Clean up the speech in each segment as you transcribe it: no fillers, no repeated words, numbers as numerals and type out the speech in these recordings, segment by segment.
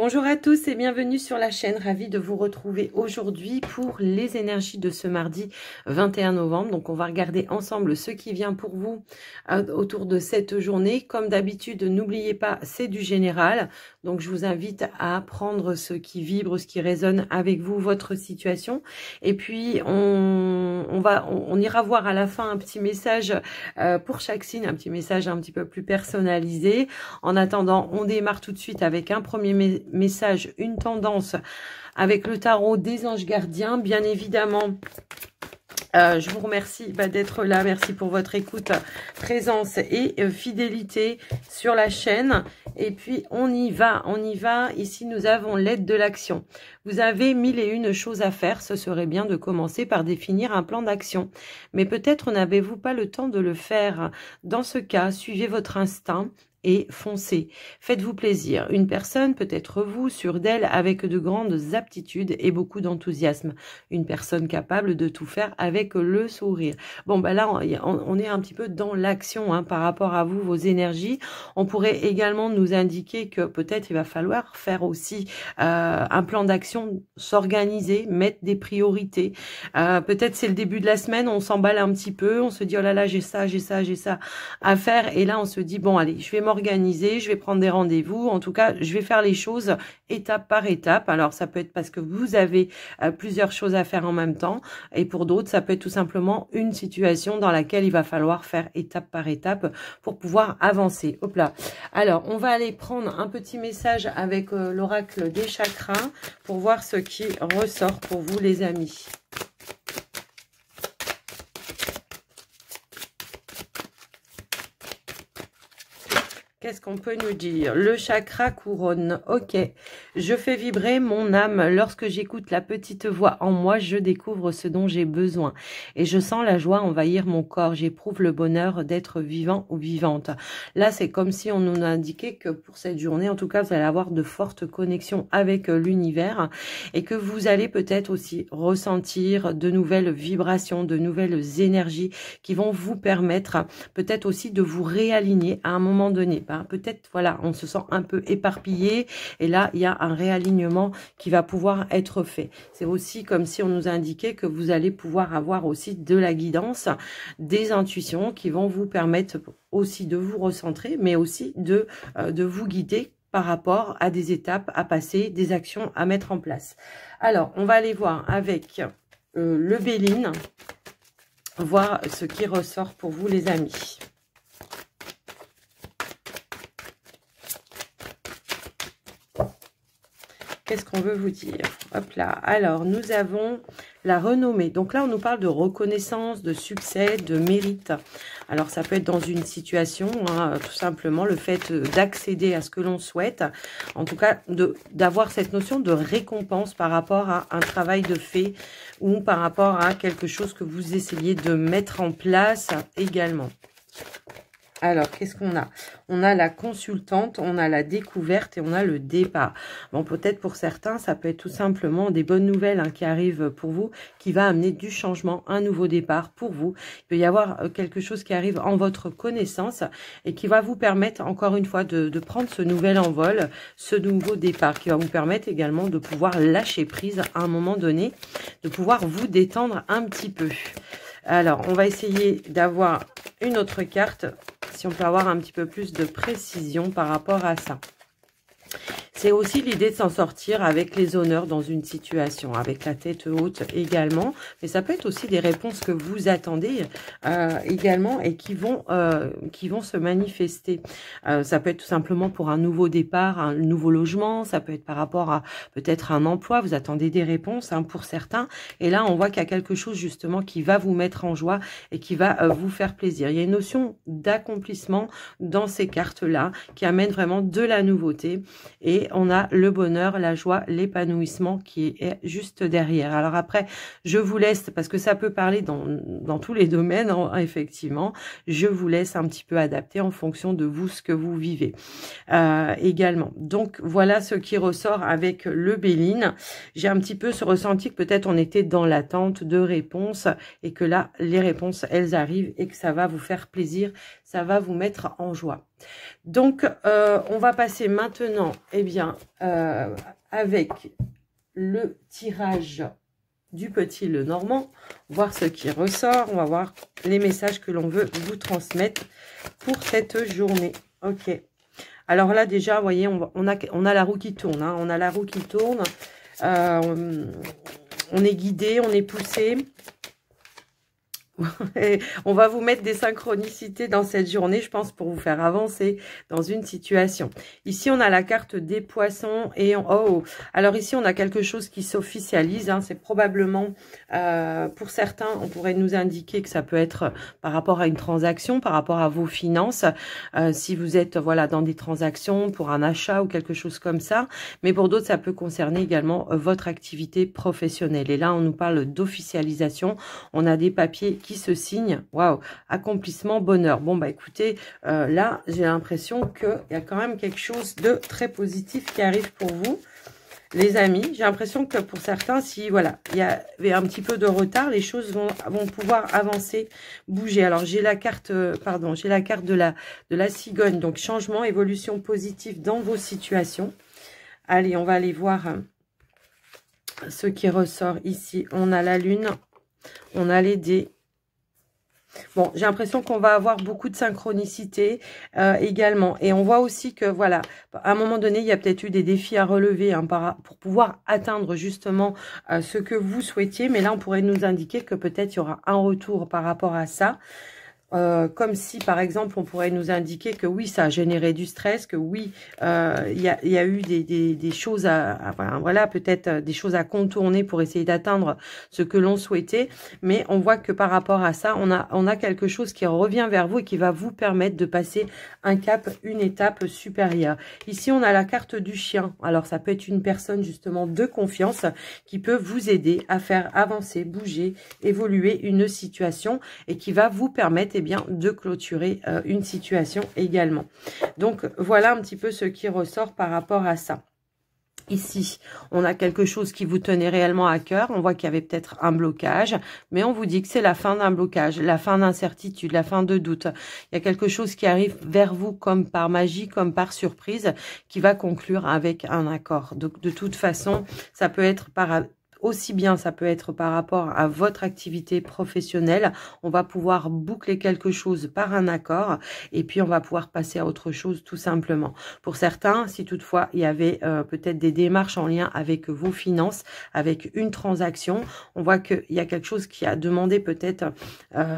Bonjour à tous et bienvenue sur la chaîne, ravie de vous retrouver aujourd'hui pour les énergies de ce mardi 21 novembre. Donc on va regarder ensemble ce qui vient pour vous autour de cette journée. Comme d'habitude, n'oubliez pas, c'est du général. Donc je vous invite à prendre ce qui vibre, ce qui résonne avec vous, votre situation. Et puis on ira voir à la fin un petit message pour chaque signe, un petit message un petit peu plus personnalisé. En attendant, on démarre tout de suite avec un premier message, une tendance avec le tarot des anges gardiens. Bien évidemment, je vous remercie d'être là. Merci pour votre écoute, présence et fidélité sur la chaîne. Et puis, on y va, on y va. Ici, nous avons l'aide de l'action. Vous avez 1001 choses à faire. Ce serait bien de commencer par définir un plan d'action. Mais peut-être n'avez-vous pas le temps de le faire. Dans ce cas, suivez votre instinct et foncez. Faites-vous plaisir. Une personne peut être vous, sûre d'elle, avec de grandes aptitudes et beaucoup d'enthousiasme. Une personne capable de tout faire avec le sourire. Bon, là, on est un petit peu dans l'action par rapport à vous, vos énergies. On pourrait également nous indiquer que peut-être il va falloir faire aussi un plan d'action, s'organiser, mettre des priorités. Peut-être c'est le début de la semaine, on s'emballe un petit peu, on se dit, oh là là, j'ai ça à faire. Et là, on se dit, bon, allez, je vais m'organiser, je vais prendre des rendez-vous. En tout cas, je vais faire les choses étape par étape. Alors, ça peut être parce que vous avez plusieurs choses à faire en même temps. Et pour d'autres, ça peut être tout simplement une situation dans laquelle il va falloir faire étape par étape pour pouvoir avancer. Hop là. Alors, on va aller prendre un petit message avec l'oracle des chakras pour voir ce qui ressort pour vous, les amis. Qu'est-ce qu'on peut nous dire? Le chakra couronne. Ok. Je fais vibrer mon âme. Lorsque j'écoute la petite voix en moi, je découvre ce dont j'ai besoin. Et je sens la joie envahir mon corps. J'éprouve le bonheur d'être vivant ou vivante. Là, c'est comme si on nous indiquait que pour cette journée, en tout cas, vous allez avoir de fortes connexions avec l'univers et que vous allez peut-être aussi ressentir de nouvelles vibrations, de nouvelles énergies qui vont vous permettre peut-être aussi de vous réaligner à un moment donné. Peut-être, voilà, on se sent un peu éparpillé et là, il y a un réalignement qui va pouvoir être fait. C'est aussi comme si on nous indiquait que vous allez pouvoir avoir aussi de la guidance, des intuitions qui vont vous permettre aussi de vous recentrer, mais aussi de vous guider par rapport à des étapes à passer, des actions à mettre en place. Alors, on va aller voir avec le Béline, voir ce qui ressort pour vous, les amis. Qu'est-ce qu'on veut vous dire? Hop là. Alors, nous avons la renommée. Donc là, on nous parle de reconnaissance, de succès, de mérite. Alors, ça peut être dans une situation, tout simplement, le fait d'accéder à ce que l'on souhaite. En tout cas, d'avoir cette notion de récompense par rapport à un travail de fait ou par rapport à quelque chose que vous essayez de mettre en place également. Alors, qu'est-ce qu'on a? On a la consultante, on a la découverte et on a le départ. Bon, peut-être pour certains, ça peut être tout simplement des bonnes nouvelles qui arrivent pour vous, qui va amener du changement, un nouveau départ pour vous. Il peut y avoir quelque chose qui arrive en votre connaissance et qui va vous permettre, encore une fois, de prendre ce nouvel envol, ce nouveau départ, qui va vous permettre également de pouvoir lâcher prise à un moment donné, de pouvoir vous détendre un petit peu. Alors, on va essayer d'avoir une autre carte, si on peut avoir un petit peu plus de précision par rapport à ça. C'est aussi l'idée de s'en sortir avec les honneurs dans une situation, avec la tête haute également. Mais ça peut être aussi des réponses que vous attendez également et qui vont se manifester. Ça peut être tout simplement pour un nouveau départ, un nouveau logement. Ça peut être par rapport à peut-être un emploi. Vous attendez des réponses pour certains. Et là, on voit qu'il y a quelque chose justement qui va vous mettre en joie et qui va vous faire plaisir. Il y a une notion d'accomplissement dans ces cartes-là qui amène vraiment de la nouveauté. Et on a le bonheur, la joie, l'épanouissement qui est juste derrière. Alors après, je vous laisse, parce que ça peut parler dans tous les domaines, effectivement, je vous laisse un petit peu adapter en fonction de vous, ce que vous vivez également. Donc, voilà ce qui ressort avec le Béline. J'ai un petit peu ce ressenti que peut-être on était dans l'attente de réponses et que là, les réponses, elles arrivent et que ça va vous faire plaisir. ça va vous mettre en joie. Donc, on va passer maintenant, eh bien, avec le tirage du petit Lenormand, voir ce qui ressort. On va voir les messages que l'on veut vous transmettre pour cette journée. Ok. Alors là, déjà, vous voyez, on a la roue qui tourne. Hein, on a la roue qui tourne. On est guidé, on est poussé. On va vous mettre des synchronicités dans cette journée, je pense, pour vous faire avancer dans une situation. Ici, on a la carte des poissons et alors ici, on a quelque chose qui s'officialise. Hein, c'est probablement, pour certains, on pourrait nous indiquer que ça peut être par rapport à une transaction, par rapport à vos finances, si vous êtes voilà dans des transactions pour un achat ou quelque chose comme ça. Mais pour d'autres, ça peut concerner également votre activité professionnelle. Et là, on nous parle d'officialisation. On a des papiers qui se signe, waouh, accomplissement, bonheur. Bon, bah écoutez, là, j'ai l'impression qu'il y a quand même quelque chose de très positif qui arrive pour vous, les amis. J'ai l'impression que pour certains, si, voilà, il y avait un petit peu de retard, les choses vont pouvoir avancer, bouger. Alors, j'ai la carte, j'ai la carte de la cigogne, donc changement, évolution positive dans vos situations. Allez, on va aller voir ce qui ressort ici. On a la lune, on a les dés. Bon, j'ai l'impression qu'on va avoir beaucoup de synchronicité également. Et on voit aussi que, voilà, à un moment donné, il y a peut-être eu des défis à relever hein, pour pouvoir atteindre justement ce que vous souhaitiez. Mais là, on pourrait nous indiquer que peut-être il y aura un retour par rapport à ça. Comme si, par exemple, on pourrait nous indiquer que oui, ça a généré du stress, que oui, il y a eu des choses voilà, peut-être des choses à contourner pour essayer d'atteindre ce que l'on souhaitait. Mais on voit que par rapport à ça, on a quelque chose qui revient vers vous et qui va vous permettre de passer un cap, une étape supérieure. Ici, on a la carte du chien. Alors, ça peut être une personne justement de confiance qui peut vous aider à faire avancer, bouger, évoluer une situation et qui va vous permettre bien de clôturer une situation également. Donc voilà un petit peu ce qui ressort par rapport à ça. Ici, on a quelque chose qui vous tenait réellement à cœur. On voit qu'il y avait peut-être un blocage, mais on vous dit que c'est la fin d'un blocage, la fin d'incertitude, la fin de doute. Il y a quelque chose qui arrive vers vous comme par magie, comme par surprise, qui va conclure avec un accord. Donc de toute façon, ça peut être aussi bien, ça peut être par rapport à votre activité professionnelle. On va pouvoir boucler quelque chose par un accord et puis on va pouvoir passer à autre chose tout simplement. Pour certains, si toutefois il y avait peut-être des démarches en lien avec vos finances, avec une transaction, on voit qu'il y a quelque chose qui a demandé peut-être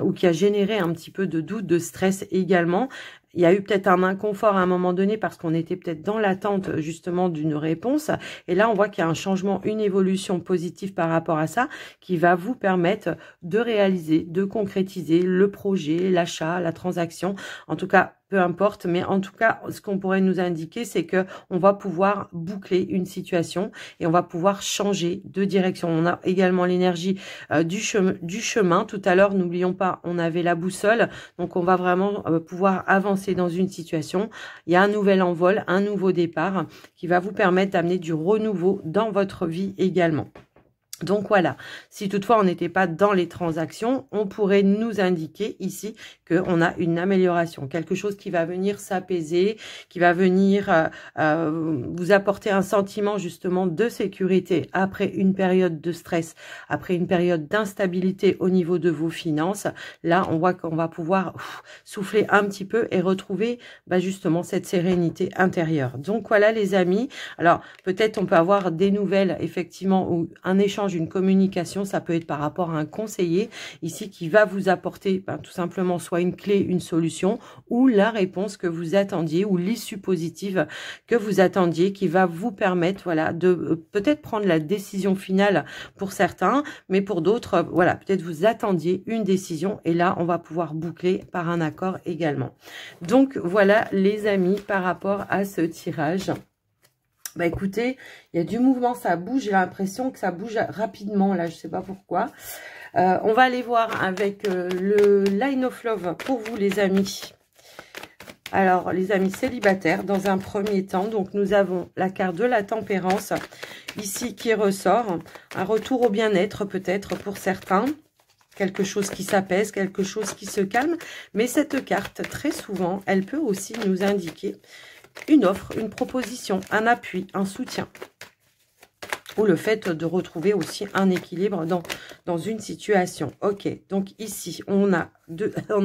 ou qui a généré un petit peu de doute, de stress également. Il y a eu peut-être un inconfort à un moment donné parce qu'on était peut-être dans l'attente justement d'une réponse. Et là, on voit qu'il y a un changement, une évolution positive par rapport à ça qui va vous permettre de réaliser, de concrétiser le projet, l'achat, la transaction. En tout cas, peu importe, mais en tout cas, ce qu'on pourrait nous indiquer, c'est que on va pouvoir boucler une situation et on va pouvoir changer de direction. On a également l'énergie du chemin. Tout à l'heure, n'oublions pas, on avait la boussole, donc on va vraiment pouvoir avancer dans une situation. Il y a un nouvel envol, un nouveau départ qui va vous permettre d'amener du renouveau dans votre vie également. Donc voilà, si toutefois on n'était pas dans les transactions, on pourrait nous indiquer ici qu'on a une amélioration, quelque chose qui va venir s'apaiser, qui va venir vous apporter un sentiment justement de sécurité après une période de stress, après une période d'instabilité au niveau de vos finances. Là, on voit qu'on va pouvoir souffler un petit peu et retrouver justement cette sérénité intérieure. Donc voilà les amis, alors peut-être on peut avoir des nouvelles effectivement ou un échange, une communication, ça peut être par rapport à un conseiller ici qui va vous apporter tout simplement soit une clé, une solution ou la réponse que vous attendiez ou l'issue positive que vous attendiez qui va vous permettre voilà de peut-être prendre la décision finale pour certains, mais pour d'autres voilà peut-être vous attendiez une décision et là on va pouvoir boucler par un accord également. Donc voilà les amis par rapport à ce tirage. Écoutez, il y a du mouvement, ça bouge, j'ai l'impression que ça bouge rapidement, là, je sais pas pourquoi. On va aller voir avec le Line of Love pour vous, les amis. Alors, les amis célibataires, dans un premier temps, donc nous avons la carte de la tempérance, ici, qui ressort. Un retour au bien-être, peut-être, pour certains. quelque chose qui s'apaise, quelque chose qui se calme. Mais cette carte, très souvent, elle peut aussi nous indiquer une offre, une proposition, un appui, un soutien. Ou le fait de retrouver aussi un équilibre dans une situation. Ok, donc ici, on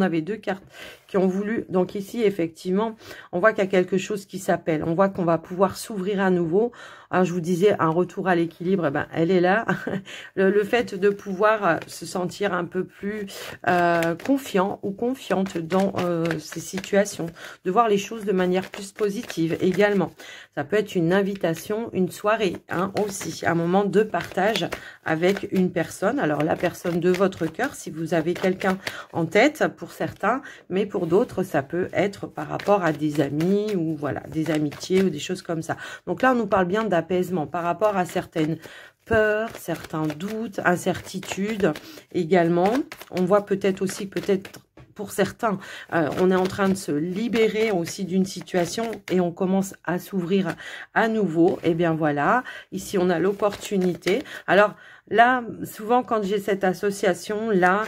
avait deux cartes qui ont voulu. Donc ici, effectivement, on voit qu'il y a quelque chose qui s'appelle. On voit qu'on va pouvoir s'ouvrir à nouveau. Alors, je vous disais, un retour à l'équilibre, eh ben, elle est là. Le fait de pouvoir se sentir un peu plus confiant ou confiante dans ces situations. De voir les choses de manière plus positive également. Ça peut être une invitation, une soirée hein, aussi. Un moment de partage avec une personne. Alors, la personne de votre cœur, si vous avez quelqu'un en tête pour certains. Mais pour d'autres, ça peut être par rapport à des amis ou voilà, des amitiés ou des choses comme ça. Donc là, on nous parle bien d'apaisement par rapport à certaines peurs, certains doutes, incertitudes également. On voit peut-être aussi, pour certains, on est en train de se libérer aussi d'une situation et on commence à s'ouvrir à nouveau. Et bien voilà, ici on a l'opportunité. Alors là, souvent quand j'ai cette association-là,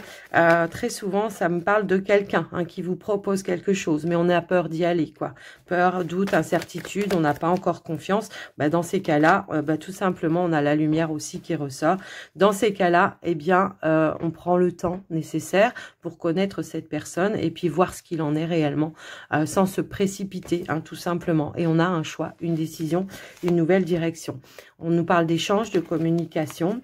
très souvent ça me parle de quelqu'un hein, qui vous propose quelque chose, mais on a peur d'y aller, quoi. Peur, doute, incertitude, on n'a pas encore confiance. Bah, dans ces cas-là, tout simplement, on a la lumière aussi qui ressort. Dans ces cas-là, eh bien, on prend le temps nécessaire pour connaître cette personne et puis voir ce qu'il en est réellement, sans se précipiter, hein, tout simplement. Et on a un choix, une décision, une nouvelle direction. On nous parle d'échange, de communication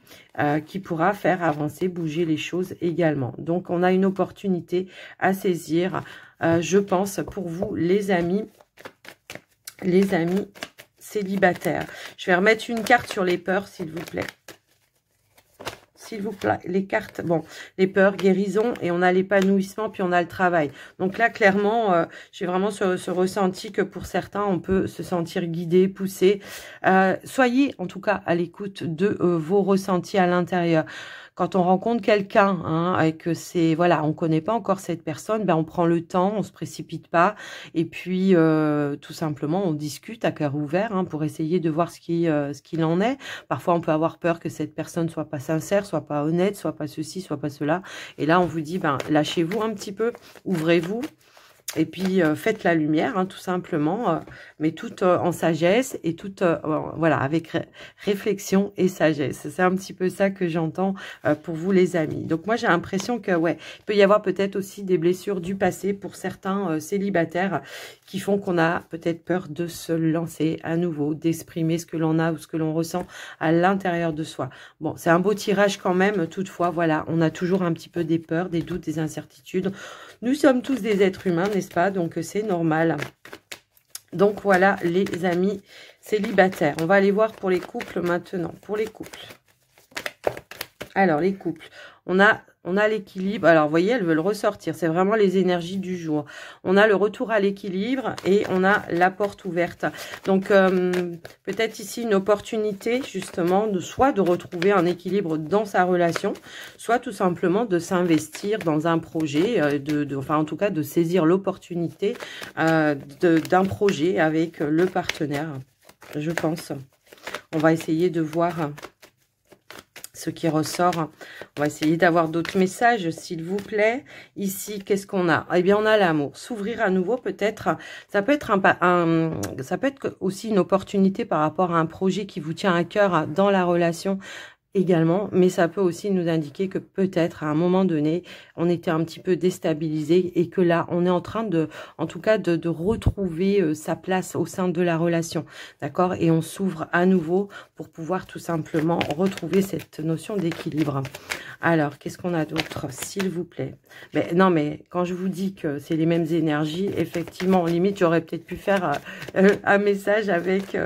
qui pourra faire avancer, bouger les choses également. Donc, on a une opportunité à saisir, je pense, pour vous, les amis célibataires. Je vais remettre une carte sur les peurs, s'il vous plaît. S'il vous plaît, les cartes, bon, les peurs, guérison, et on a l'épanouissement, puis on a le travail. Donc là, clairement, j'ai vraiment ce ressenti que pour certains, on peut se sentir guidé, poussé. Soyez, en tout cas, à l'écoute de vos ressentis à l'intérieur. Quand on rencontre quelqu'un hein, et que c'est voilà, on connaît pas encore cette personne, ben on prend le temps, on se précipite pas et puis tout simplement on discute à cœur ouvert hein, pour essayer de voir ce qu'il en est. Parfois on peut avoir peur que cette personne soit pas sincère, soit pas honnête, soit pas ceci, soit pas cela. Et là on vous dit ben lâchez-vous un petit peu, ouvrez-vous. Et puis, faites la lumière, hein, tout simplement, mais tout en sagesse et tout, voilà, avec réflexion et sagesse. C'est un petit peu ça que j'entends pour vous, les amis. Donc, moi, j'ai l'impression que, ouais, il peut y avoir peut-être aussi des blessures du passé pour certains célibataires qui font qu'on a peut-être peur de se lancer à nouveau, d'exprimer ce que l'on a ou ce que l'on ressent à l'intérieur de soi. Bon, c'est un beau tirage quand même, toutefois, voilà, on a toujours un petit peu des peurs, des doutes, des incertitudes. Nous sommes tous des êtres humains, n'est-ce pas? Donc, c'est normal. Donc, voilà, les amis célibataires. On va aller voir pour les couples maintenant. Pour les couples. Alors, les couples. On a l'équilibre. Alors, vous voyez, elles veulent ressortir. C'est vraiment les énergies du jour. On a le retour à l'équilibre et on a la porte ouverte. Donc, peut-être ici une opportunité, justement, soit de retrouver un équilibre dans sa relation, soit tout simplement de s'investir dans un projet, enfin, en tout cas, de saisir l'opportunité d'un projet avec le partenaire, je pense. On va essayer de voir ce qui ressort. On va essayer d'avoir d'autres messages, s'il vous plaît. Ici, qu'est-ce qu'on a? Eh bien, on a l'amour. S'ouvrir à nouveau, peut-être. Ça peut être ça peut être aussi une opportunité par rapport à un projet qui vous tient à cœur dans la relation également, mais ça peut aussi nous indiquer que peut-être à un moment donné, on était un petit peu déstabilisé et que là, on est en train en tout cas, de retrouver sa place au sein de la relation, d'accord? Et on s'ouvre à nouveau pour pouvoir tout simplement retrouver cette notion d'équilibre. Alors, qu'est-ce qu'on a d'autre, s'il vous plaît? Non, mais quand je vous dis que c'est les mêmes énergies, effectivement, limite, j'aurais peut-être pu faire un message avec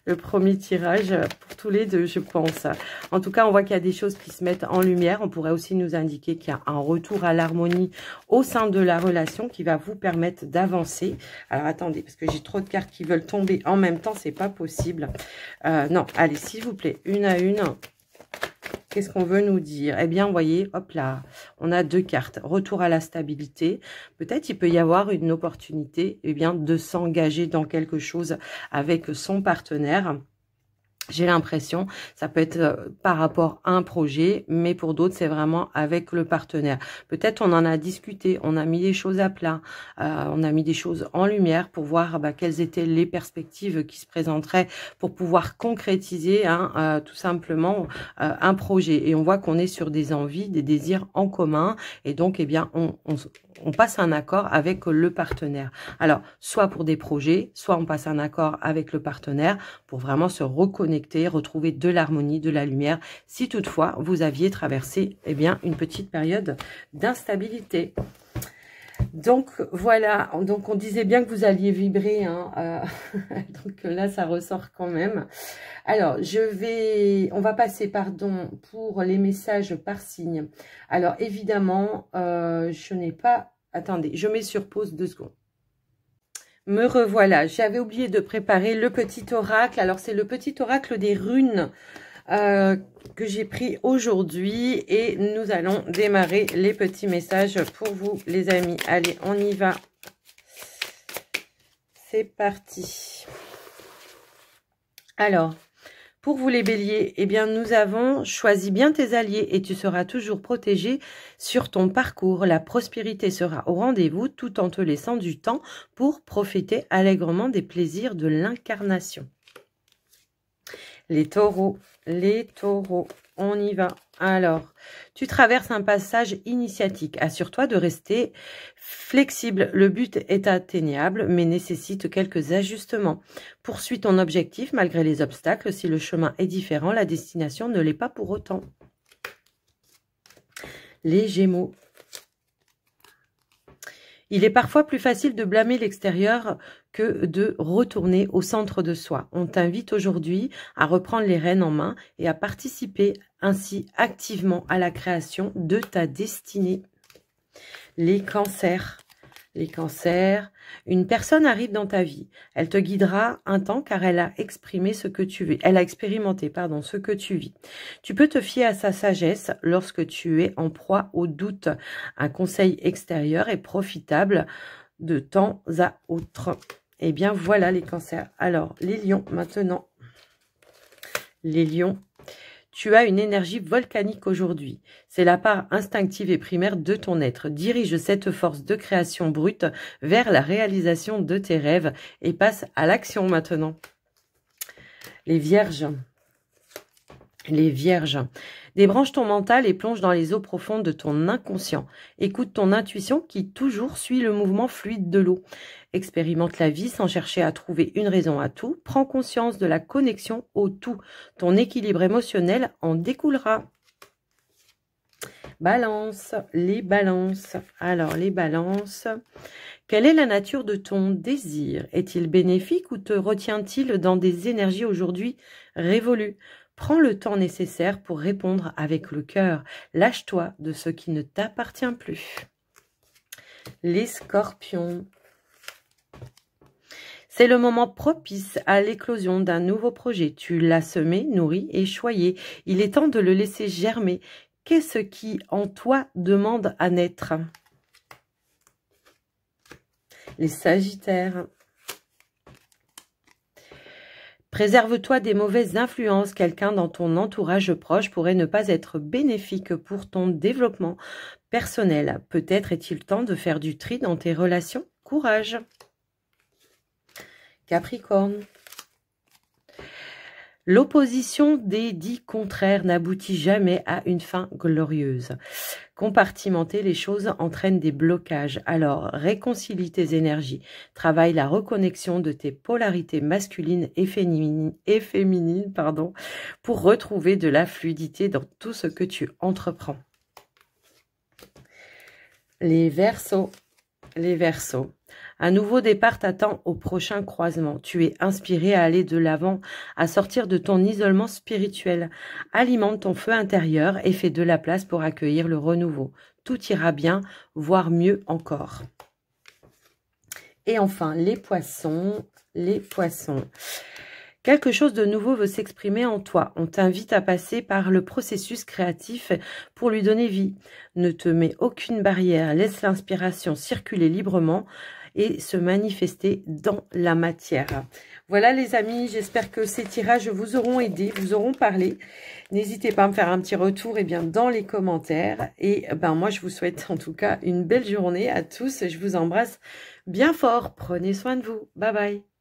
le premier tirage pour tous les deux, je pense. En tout cas, on voit qu'il y a des choses qui se mettent en lumière. On pourrait aussi nous indiquer qu'il y a un retour à l'harmonie au sein de la relation qui va vous permettre d'avancer. Alors, attendez, parce que j'ai trop de cartes qui veulent tomber en même temps, c'est pas possible. Non, allez, s'il vous plaît, une à une. Qu'est-ce qu'on veut nous dire? Eh bien, vous voyez, hop là, on a deux cartes. Retour à la stabilité. Peut-être il peut y avoir une opportunité eh bien, de s'engager dans quelque chose avec son partenaire. J'ai l'impression, ça peut être par rapport à un projet, mais pour d'autres, c'est vraiment avec le partenaire. Peut-être on en a discuté, on a mis des choses à plat, on a mis des choses en lumière pour voir quelles étaient les perspectives qui se présenteraient pour pouvoir concrétiser tout simplement un projet. Et on voit qu'on est sur des envies, des désirs en commun, et donc eh bien on passe un accord avec le partenaire. Alors, soit pour des projets, soit on passe un accord avec le partenaire pour vraiment se reconnecter, retrouver de l'harmonie, de la lumière, si toutefois vous aviez traversé eh bien, une petite période d'instabilité. Donc voilà, donc on disait bien que vous alliez vibrer, donc là ça ressort quand même. Alors on va passer pardon pour les messages par signe. Alors évidemment, je n'ai pas, attendez, je mets sur pause 2 secondes. Me revoilà, j'avais oublié de préparer le petit oracle. Alors c'est le petit oracle des runes que j'ai pris aujourd'hui et nous allons démarrer les petits messages pour vous les amis. Allez, on y va. C'est parti. Alors, pour vous les béliers, eh bien nous avons choisi bien tes alliés et tu seras toujours protégé sur ton parcours. La prospérité sera au rendez-vous tout en te laissant du temps pour profiter allègrement des plaisirs de l'incarnation. Les taureaux, on y va. Alors, tu traverses un passage initiatique. Assure-toi de rester flexible. Le but est atteignable, mais nécessite quelques ajustements. Poursuis ton objectif malgré les obstacles. Si le chemin est différent, la destination ne l'est pas pour autant. Les Gémeaux. Il est parfois plus facile de blâmer l'extérieur que de retourner au centre de soi. On t'invite aujourd'hui à reprendre les rênes en main et à participer ainsi activement à la création de ta destinée. Les cancers. Les cancers, une personne arrive dans ta vie. Elle te guidera un temps car elle a exprimé ce que tu vis. Elle a expérimenté, ce que tu vis. Tu peux te fier à sa sagesse lorsque tu es en proie au doute. Un conseil extérieur est profitable de temps à autre. Eh bien, voilà les cancers. Alors, les lions maintenant. Les lions. Tu as une énergie volcanique aujourd'hui. C'est la part instinctive et primaire de ton être. Dirige cette force de création brute vers la réalisation de tes rêves et passe à l'action maintenant. Les vierges. Les vierges. Débranche ton mental et plonge dans les eaux profondes de ton inconscient. Écoute ton intuition qui toujours suit le mouvement fluide de l'eau. Expérimente la vie sans chercher à trouver une raison à tout. Prends conscience de la connexion au tout. Ton équilibre émotionnel en découlera. Balance, les balances. Alors, les balances. Quelle est la nature de ton désir? Est-il bénéfique ou te retient-il dans des énergies aujourd'hui révolues? Prends le temps nécessaire pour répondre avec le cœur. Lâche-toi de ce qui ne t'appartient plus. Les scorpions. C'est le moment propice à l'éclosion d'un nouveau projet. Tu l'as semé, nourri et choyé. Il est temps de le laisser germer. Qu'est-ce qui, en toi, demande à naître? Les sagittaires. Préserve-toi des mauvaises influences. Quelqu'un dans ton entourage proche pourrait ne pas être bénéfique pour ton développement personnel. Peut-être est-il temps de faire du tri dans tes relations. Courage. Capricorne. L'opposition des dits contraires n'aboutit jamais à une fin glorieuse. Compartimenter les choses entraîne des blocages. Alors, réconcilie tes énergies. Travaille la reconnexion de tes polarités masculines et féminines, pour retrouver de la fluidité dans tout ce que tu entreprends. Les Verseaux. Les Verseaux. Un nouveau départ t'attend au prochain croisement. Tu es inspiré à aller de l'avant, à sortir de ton isolement spirituel. Alimente ton feu intérieur et fais de la place pour accueillir le renouveau. Tout ira bien, voire mieux encore. Et enfin, les poissons. Les poissons. Quelque chose de nouveau veut s'exprimer en toi. On t'invite à passer par le processus créatif pour lui donner vie. Ne te mets aucune barrière. Laisse l'inspiration circuler librement et se manifester dans la matière. Voilà les amis, j'espère que ces tirages vous auront aidé, vous auront parlé. N'hésitez pas à me faire un petit retour dans les commentaires. Et moi, je vous souhaite en tout cas une belle journée à tous. Je vous embrasse bien fort. Prenez soin de vous. Bye bye.